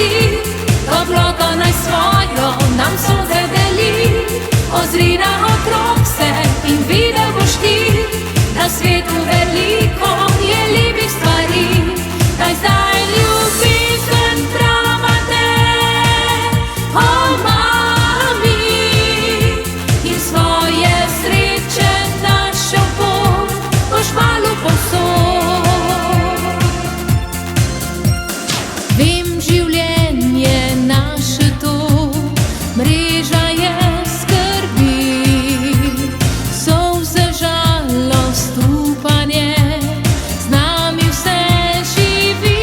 vsi, toploto naj svojo nam sonce deli. Ozri naokrog se in videl boš ti, na svetu veliko je lepih stvari. Kaj zdaj ljubezen prava te, o mami, in svoje sreče našel pot, boš kmalu povsod. Vem, življenje naše to, mreža je skrbi, solze, žalost, upanje, z nami vse živi.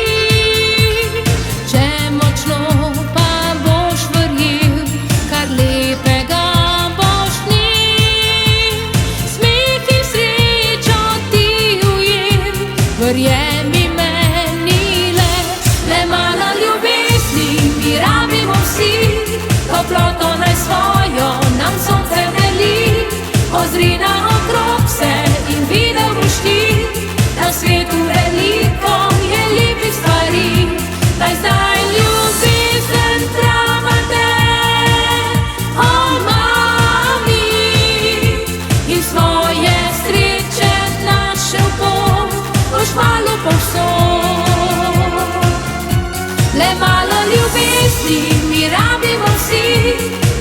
Če močno pa boš verjel, kar lepega boš njel, smeh in srečo ti ujel, verjemi meni le malo ljubezni mi rabimo vsi, toploto naj svojo nam sonce deli. Ozri naokrog se in videl boš ti, na svetu veliko je lepih stvari. Kaj zdaj ljubezen prava te, o mami, in svoje sreče našel pot, boš kmalu povsod. Le malo ljubezni mi rabimo vsi,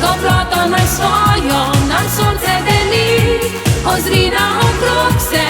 toploto naj svojo nam sonce deli. Ozri naokrog se